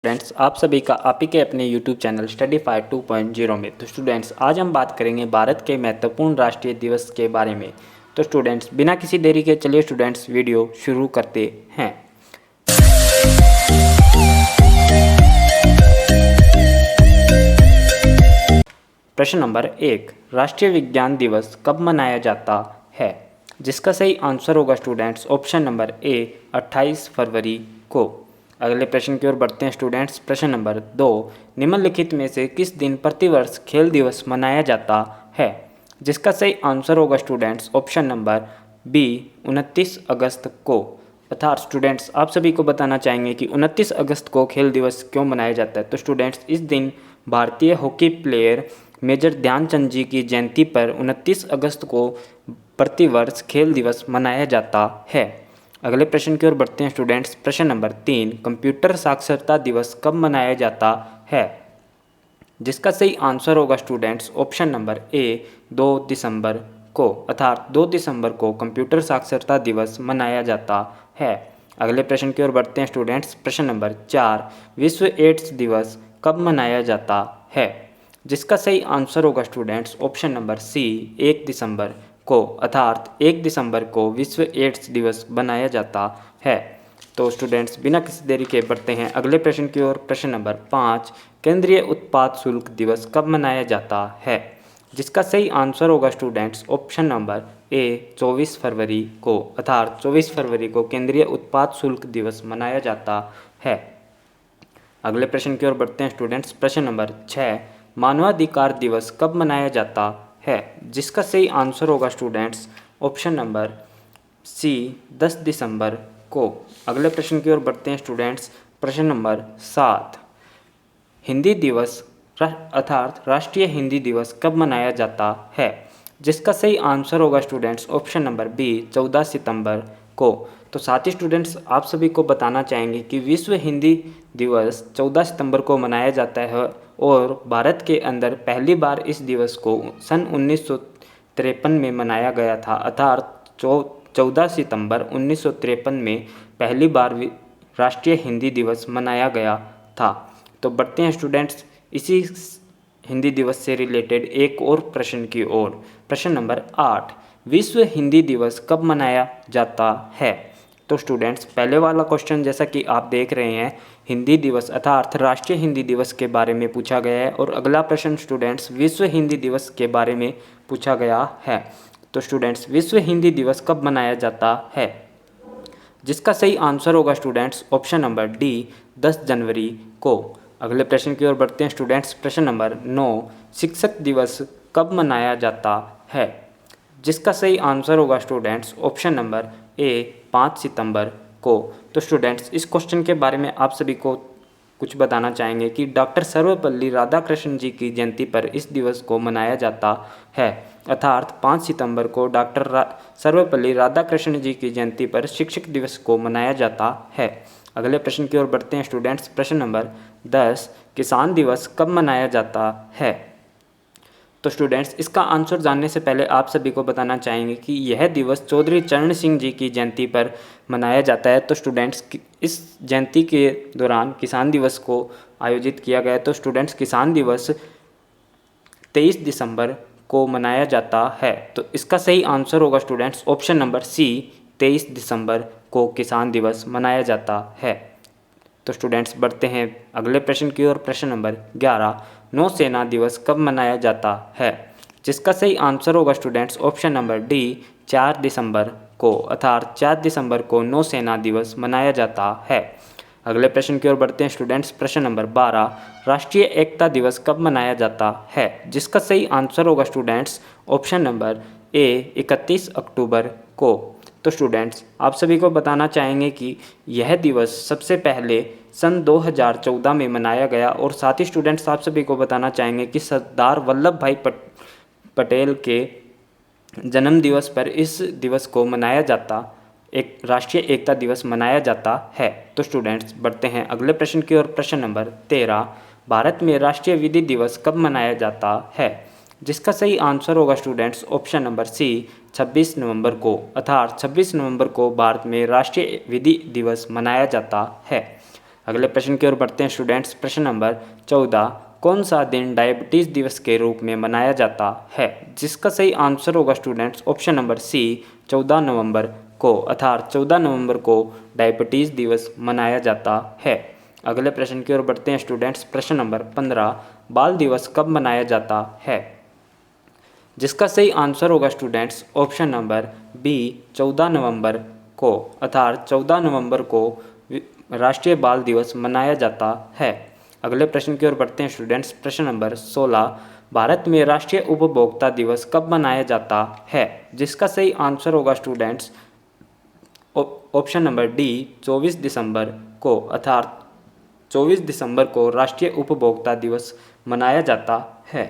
Students, आप सभी का आप ही के अपने YouTube चैनल स्टडी 5 2.0 में। तो स्टूडेंट्स, आज हम बात करेंगे भारत के महत्वपूर्ण राष्ट्रीय दिवस के बारे में। तो स्टूडेंट्स, बिना किसी देरी के चलिए स्टूडेंट्स वीडियो शुरू करते हैं। प्रश्न नंबर 1, राष्ट्रीय विज्ञान दिवस कब मनाया जाता है? जिसका सही आंसर होगा स्टूडेंट्स ऑप्शन नंबर ए 28 फरवरी को। अगले प्रश्न की ओर बढ़ते हैं स्टूडेंट्स। प्रश्न नंबर 2, निम्नलिखित में से किस दिन प्रतिवर्ष खेल दिवस मनाया जाता है? जिसका सही आंसर होगा स्टूडेंट्स ऑप्शन नंबर बी 29 अगस्त को। अर्थात स्टूडेंट्स, आप सभी को बताना चाहेंगे कि 29 अगस्त को खेल दिवस क्यों मनाया जाता है। तो स्टूडेंट्स, इस दिन भारतीय हॉकी प्लेयर मेजर ध्यानचंद जी की जयंती पर 29 अगस्त को प्रतिवर्ष खेल दिवस मनाया जाता है। अगले प्रश्न की ओर बढ़ते हैं स्टूडेंट्स। प्रश्न नंबर 3, कंप्यूटर साक्षरता दिवस कब मनाया जाता है? जिसका सही आंसर होगा स्टूडेंट्स ऑप्शन नंबर ए 2 दिसंबर को। अर्थात 2 दिसंबर को कंप्यूटर साक्षरता दिवस मनाया जाता है। अगले प्रश्न की ओर बढ़ते हैं स्टूडेंट्स। प्रश्न नंबर 4, विश्व एड्स दिवस कब मनाया जाता है? जिसका सही आंसर होगा स्टूडेंट्स ऑप्शन नंबर सी 1 दिसंबर को। अर्थात 1 दिसंबर को विश्व एड्स दिवस मनाया जाता है। तो स्टूडेंट्स, बिना किसी देरी के बढ़ते हैं अगले प्रश्न की ओर। प्रश्न नंबर 5, केंद्रीय उत्पाद शुल्क दिवस कब मनाया जाता है? जिसका सही आंसर होगा स्टूडेंट्स ऑप्शन नंबर ए 24 फरवरी को। अर्थात 24 फरवरी को केंद्रीय उत्पाद शुल्क दिवस मनाया जाता है। अगले प्रश्न की ओर बढ़ते हैं स्टूडेंट्स। प्रश्न नंबर 6, मानवाधिकार दिवस कब मनाया जाता है? जिसका सही आंसर होगा स्टूडेंट्स ऑप्शन नंबर सी 10 दिसंबर को। अगले प्रश्न की ओर बढ़ते हैं स्टूडेंट्स। प्रश्न नंबर 7, हिंदी दिवस अर्थात राष्ट्रीय हिंदी दिवस कब मनाया जाता है? जिसका सही आंसर होगा स्टूडेंट्स ऑप्शन नंबर बी 14 सितंबर को। तो साथ ही स्टूडेंट्स, आप सभी को बताना चाहेंगे कि विश्व हिंदी दिवस 14 सितंबर को मनाया जाता है और भारत के अंदर पहली बार इस दिवस को सन 1953 में मनाया गया था। अर्थात 14 सितंबर 1953 में पहली बार राष्ट्रीय हिंदी दिवस मनाया गया था। तो बढ़ते हैं स्टूडेंट्स इसी हिंदी दिवस से रिलेटेड एक और प्रश्न की ओर। प्रश्न नंबर 8, विश्व हिंदी दिवस कब मनाया जाता है? तो स्टूडेंट्स, पहले वाला क्वेश्चन जैसा कि आप देख रहे हैं हिंदी दिवस अर्थात राष्ट्रीय हिंदी दिवस के बारे में पूछा गया है और अगला प्रश्न स्टूडेंट्स विश्व हिंदी दिवस के बारे में पूछा गया है। तो स्टूडेंट्स, विश्व हिंदी दिवस कब मनाया जाता है? जिसका सही आंसर होगा स्टूडेंट्स ऑप्शन नंबर डी 10 जनवरी को। अगले प्रश्न की ओर बढ़ते हैं स्टूडेंट्स। प्रश्न नंबर 9, शिक्षक दिवस कब मनाया जाता है? जिसका सही आंसर होगा स्टूडेंट्स ऑप्शन नंबर ए 5 सितंबर को। तो स्टूडेंट्स, इस क्वेश्चन के बारे में आप सभी को कुछ बताना चाहेंगे कि डॉक्टर सर्वपल्ली राधाकृष्णन जी की जयंती पर इस दिवस को मनाया जाता है। अर्थात 5 सितंबर को डॉक्टर सर्वपल्ली राधाकृष्णन जी की जयंती पर शिक्षक दिवस को मनाया जाता है। अगले प्रश्न की ओर बढ़ते हैं स्टूडेंट्स। प्रश्न नंबर 10, किसान दिवस कब मनाया जाता है? तो स्टूडेंट्स, इसका आंसर जानने से पहले आप सभी को बताना चाहेंगे कि यह दिवस चौधरी चरण सिंह जी की जयंती पर मनाया जाता है। तो स्टूडेंट्स, इस जयंती के दौरान किसान दिवस को आयोजित किया गया। तो स्टूडेंट्स, किसान दिवस 23 दिसंबर को मनाया जाता है। तो इसका सही आंसर होगा स्टूडेंट्स ऑप्शन नंबर सी 23 दिसंबर को किसान दिवस मनाया जाता है। तो स्टूडेंट्स, बढ़ते हैं अगले प्रश्न की ओर। प्रश्न नंबर 11, नौसेना दिवस कब मनाया जाता है? जिसका सही आंसर होगा स्टूडेंट्स ऑप्शन नंबर डी 4 दिसंबर को। अर्थात 4 दिसंबर को नौसेना दिवस मनाया जाता है। अगले प्रश्न की ओर बढ़ते हैं स्टूडेंट्स। प्रश्न नंबर 12, राष्ट्रीय एकता दिवस कब मनाया जाता है? जिसका सही आंसर होगा स्टूडेंट्स ऑप्शन नंबर ए 31 अक्टूबर को। तो स्टूडेंट्स, आप सभी को बताना चाहेंगे कि यह दिवस सबसे पहले सन 2014 में मनाया गया और साथ ही स्टूडेंट्स, आप सभी को बताना चाहेंगे कि सरदार वल्लभ भाई पटेल के जन्म दिवस पर इस दिवस को मनाया जाता एक राष्ट्रीय एकता दिवस मनाया जाता है। तो स्टूडेंट्स, बढ़ते हैं अगले प्रश्न की ओर। प्रश्न नंबर 13, भारत में राष्ट्रीय विधि दिवस कब मनाया जाता है? जिसका सही आंसर होगा स्टूडेंट्स ऑप्शन नंबर सी 26 नवंबर को। अर्थात 26 नवंबर को भारत में राष्ट्रीय विधि दिवस मनाया जाता है। अगले प्रश्न की ओर बढ़ते हैं स्टूडेंट्स। प्रश्न नंबर 14, कौन सा दिन डायबिटीज़ दिवस के रूप में मनाया जाता है? जिसका सही आंसर होगा स्टूडेंट्स ऑप्शन नंबर सी, 14 नवंबर को, अर्थात 14 नवंबर को डायबिटीज़ दिवस मनाया जाता है। अगले प्रश्न की ओर बढ़ते हैं स्टूडेंट्स। प्रश्न नंबर 15, बाल दिवस कब मनाया जाता है? जिसका सही आंसर होगा स्टूडेंट्स ऑप्शन नंबर बी, 14 नवंबर को, अर्थात 14 नवंबर को राष्ट्रीय बाल दिवस मनाया जाता है। अगले प्रश्न की ओर बढ़ते हैं स्टूडेंट्स। प्रश्न नंबर 16, भारत में राष्ट्रीय उपभोक्ता दिवस कब मनाया जाता है? जिसका सही आंसर होगा स्टूडेंट्स ऑप्शन नंबर डी, 24 दिसंबर को, अर्थात 24 दिसंबर को राष्ट्रीय उपभोक्ता दिवस मनाया जाता है।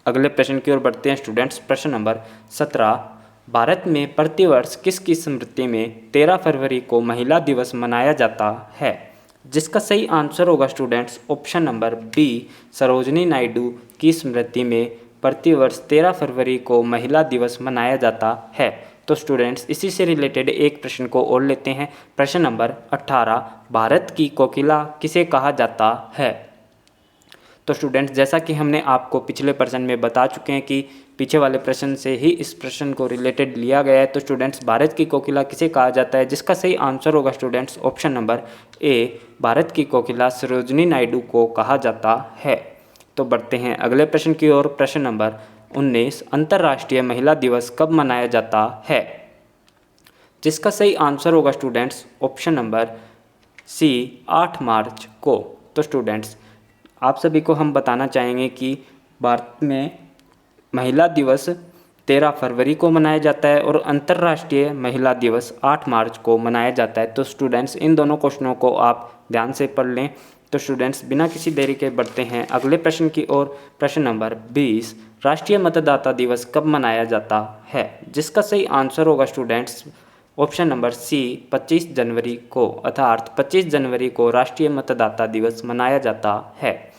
अगले प्रश्न की ओर बढ़ते हैं स्टूडेंट्स। प्रश्न नंबर 17, भारत में प्रतिवर्ष किसकी स्मृति में 13 फरवरी को महिला दिवस मनाया जाता है? जिसका सही आंसर होगा students option number B, Sarojini Naidu की स्मृति में प्रतिवर्ष 13 फरवरी को महिला दिवस मनाया जाता है। तो स्टूडेंट्स इसी से रिलेटेड एक प्रश्न को और लेते हैं। प्रश्न नंबर 18, भारत की कोकिला किसे कहा जाता है? तो स्टूडेंट्स जैसा कि हमने आपको पिछले प्रश्न में बता चुके हैं कि पीछे वाले प्रश्न से ही इस प्रश्न को रिलेटेड लिया गया है। तो स्टूडेंट्स भारत की कोकिला किसे कहा जाता है? जिसका सही आंसर होगा students option number A, Bharat की कोकिला सरोजिनी नायडू को कहा जाता है। तो बढ़ते हैं अगले प्रश्न की ओर। प्रश्न नंबर 19, अंतर्राष्ट्रीय महिला दिवस कब मनाया जाता है? जिसका सही आंसर होगा स्टूडेंट्स ऑप्शन नंबर सी, 8 मार्च को। तो स्टूडेंट्स आप सभी को हम बताना चाहेंगे कि भारत में महिला दिवस 13 फरवरी को मनाया जाता है और अंतर्राष्ट्रीय महिला दिवस 8 मार्च को मनाया जाता है। तो स्टूडेंट्स इन दोनों क्वेश्चनों को आप ध्यान से पढ़ लें। तो स्टूडेंट्स बिना किसी देरी के बढ़ते हैं अगले प्रश्न की ओर। प्रश्न नंबर 20, राष्ट्रीय मतदाता दिवस कब मनाया जाता है? जिसका सही आंसर होगा स्टूडेंट्स ऑप्शन नंबर सी, 25 जनवरी को, अर्थात 25 जनवरी को राष्ट्रीय मतदाता दिवस मनाया जाता है।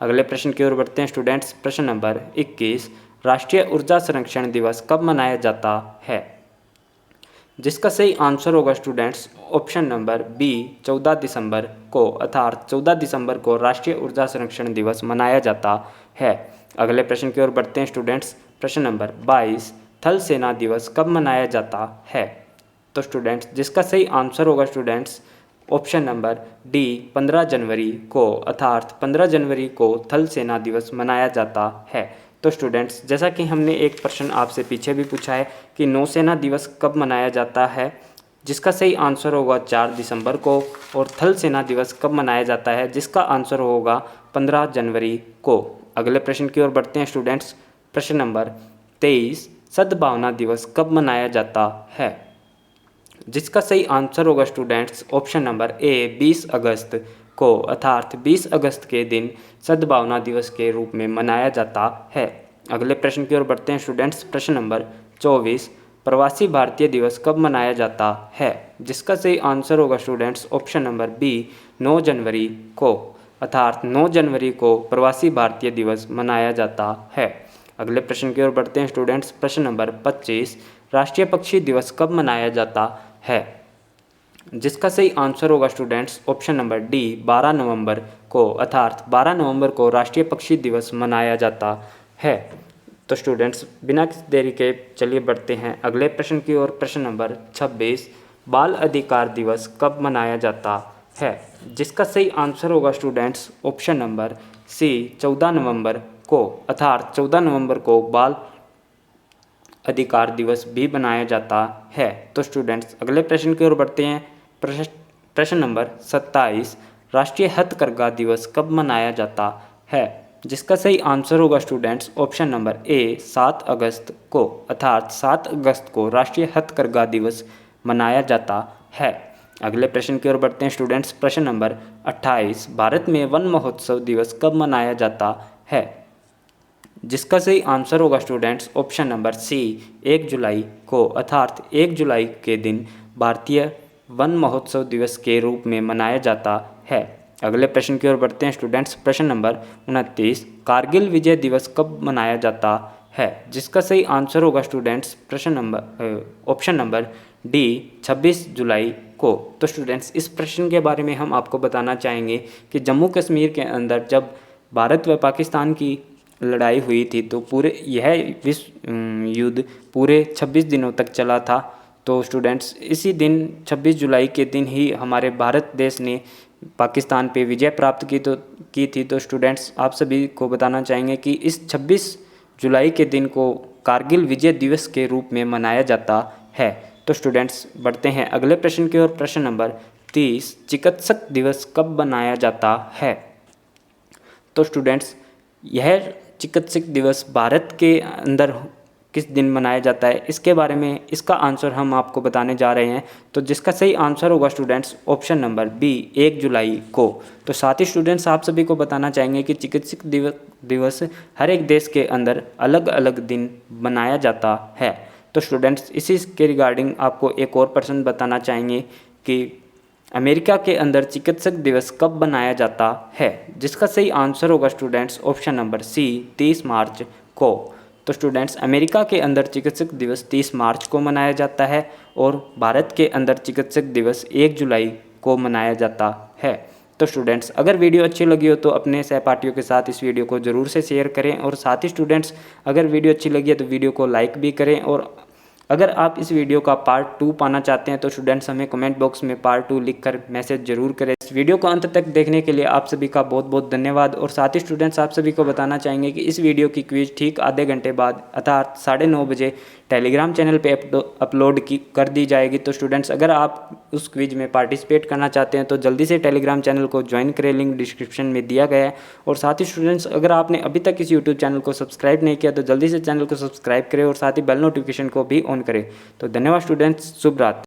अगले प्रश्न की ओर बढ़ते हैं स्टूडेंट्स। प्रश्न नंबर 21, राष्ट्रीय ऊर्जा संरक्षण दिवस कब मनाया जाता है? जिसका सही आंसर होगा स्टूडेंट्स ऑप्शन नंबर बी, 14 दिसंबर को, अर्थात 14 दिसंबर को राष्ट्रीय ऊर्जा संरक्षण दिवस मनाया जाता है। अगले प्रश्न की ओर बढ़ते हैं स्टूडेंट्स। प्रश्न नंबर 22, थल सेना दिवस कब मनाया जाता है? तो स्टूडेंट्स जिसका सही आंसर होगा स्टूडेंट्स ऑप्शन नंबर डी, 15 जनवरी को, अर्थात 15 जनवरी को थल सेना दिवस मनाया जाता है। तो स्टूडेंट्स जैसा कि हमने एक प्रश्न आपसे पीछे भी पूछा है कि नौसेना दिवस कब मनाया जाता है, जिसका सही आंसर होगा 4 दिसंबर को, और थल सेना दिवस कब मनाया जाता है, जिसका आंसर होगा 15 जनवरी को। अगले प्रश्न की ओर बढ़ते हैं स्टूडेंट्स। प्रश्न नंबर 23, सद्भावना दिवस कब मनाया जाता है? जिसका सही आंसर होगा स्टूडेंट्स ऑप्शन नंबर ए, 20 अगस्त को, अर्थात 20 अगस्त के दिन सद्भावना दिवस के रूप में मनाया जाता है। अगले प्रश्न की ओर बढ़ते हैं स्टूडेंट्स। प्रश्न नंबर 24, प्रवासी भारतीय दिवस कब मनाया जाता है? जिसका सही आंसर होगा स्टूडेंट्स ऑप्शन नंबर बी, 9 जनवरी को, अर्थात 9 जनवरी को प्रवासी भारतीय दिवस मनाया जाता है। अगले प्रश्न की ओर बढ़ते हैं स्टूडेंट्स। प्रश्न नंबर 25, राष्ट्रीय पक्षी दिवस कब मनाया जाता है? जिसका सही आंसर होगा स्टूडेंट्स ऑप्शन नंबर डी, 12 नवंबर को, अर्थात 12 नवंबर को राष्ट्रीय पक्षी दिवस मनाया जाता है। तो स्टूडेंट्स बिना किसी देरी के चलिए बढ़ते हैं अगले प्रश्न की ओर। प्रश्न नंबर 26, बाल अधिकार दिवस कब मनाया जाता है? जिसका सही आंसर होगा स्टूडेंट्स ऑप्शन नंबर सी, 14 नवंबर को, अर्थात 14 नवंबर को बाल अधिकार दिवस भी मनाया जाता है। तो स्टूडेंट्स अगले प्रश्न की ओर बढ़ते हैं। प्रश्न नंबर 27, राष्ट्रीय हथकरघा दिवस कब मनाया जाता है? जिसका सही आंसर होगा स्टूडेंट्स ऑप्शन नंबर ए, 7 अगस्त को, अर्थात 7 अगस्त को राष्ट्रीय हथकरघा दिवस मनाया जाता है। अगले प्रश्न की ओर बढ़ते हैं स्टूडेंट्स। प्रश्न नंबर 28, भारत में वन महोत्सव दिवस कब मनाया जाता है? जिसका सही आंसर होगा स्टूडेंट्स ऑप्शन नंबर सी, 1 जुलाई को, अर्थात 1 जुलाई के दिन भारतीय वन महोत्सव दिवस के रूप में मनाया जाता है। अगले प्रश्न की ओर बढ़ते हैं स्टूडेंट्स। प्रश्न नंबर 29, कारगिल विजय दिवस कब मनाया जाता है? जिसका सही आंसर होगा स्टूडेंट्स प्रश्न नंबर ऑप्शन नंबर डी, 26 जुलाई को। तो स्टूडेंट्स इस प्रश्न के बारे में हम आपको बताना चाहेंगे कि जम्मू कश्मीर के अंदर जब भारत व पाकिस्तान की लड़ाई हुई थी तो पूरे यह विश्व युद्ध पूरे 26 दिनों तक चला था। तो स्टूडेंट्स इसी दिन 26 जुलाई के दिन ही हमारे भारत देश ने पाकिस्तान पे विजय प्राप्त की थी। तो स्टूडेंट्स आप सभी को बताना चाहेंगे कि इस 26 जुलाई के दिन को कारगिल विजय दिवस के रूप में मनाया जाता है। तो स्टूडेंट्स बढ़ते हैं अगले प्रश्न की ओर। प्रश्न नंबर 30, चिकित्सक दिवस कब मनाया जाता है? तो स्टूडेंट्स यह चिकित्सक दिवस भारत के अंदर किस दिन मनाया जाता है, इसके बारे में इसका आंसर हम आपको बताने जा रहे हैं। तो जिसका सही आंसर होगा स्टूडेंट्स ऑप्शन नंबर बी, 1 जुलाई को। तो साथ ही स्टूडेंट्स आप सभी को बताना चाहेंगे कि चिकित्सक दिवस हर एक देश के अंदर अलग अलग दिन मनाया जाता है। तो स्टूडेंट्स इसी के रिगार्डिंग आपको एक और प्रश्न बताना चाहेंगे कि अमेरिका के अंदर चिकित्सक दिवस कब मनाया जाता है? जिसका सही आंसर होगा स्टूडेंट्स ऑप्शन नंबर सी, 30 मार्च को। तो स्टूडेंट्स अमेरिका के अंदर चिकित्सक दिवस 30 मार्च को मनाया जाता है और भारत के अंदर चिकित्सक दिवस 1 जुलाई को मनाया जाता है। तो स्टूडेंट्स अगर वीडियो अच्छी लगी हो तो अपने सहपाठियों के साथ इस वीडियो को ज़रूर से शेयर करें और साथ ही स्टूडेंट्स अगर वीडियो अच्छी लगी है तो वीडियो को लाइक भी करें। और अगर आप इस वीडियो का पार्ट 2 पाना चाहते हैं तो स्टूडेंट्स हमें कमेंट बॉक्स में पार्ट 2 लिखकर मैसेज जरूर करें। इस वीडियो को अंत तक देखने के लिए आप सभी का बहुत बहुत धन्यवाद। और साथ ही स्टूडेंट्स आप सभी को बताना चाहेंगे कि इस वीडियो की क्विज ठीक आधे घंटे बाद अर्थात 9:30 बजे टेलीग्राम चैनल पे अपलोड कर दी जाएगी। तो स्टूडेंट्स अगर आप उस क्विज में पार्टिसिपेट करना चाहते हैं तो जल्दी से टेलीग्राम चैनल को ज्वाइन करें, लिंक डिस्क्रिप्शन में दिया गया है। और साथ ही स्टूडेंट्स अगर आपने अभी तक इस यूट्यूब चैनल को सब्सक्राइब नहीं किया तो जल्दी से चैनल को सब्सक्राइब करें और साथ ही बेल नोटिफिकेशन को भी ऑन करें। तो धन्यवाद स्टूडेंट्स, शुभ रात्रि।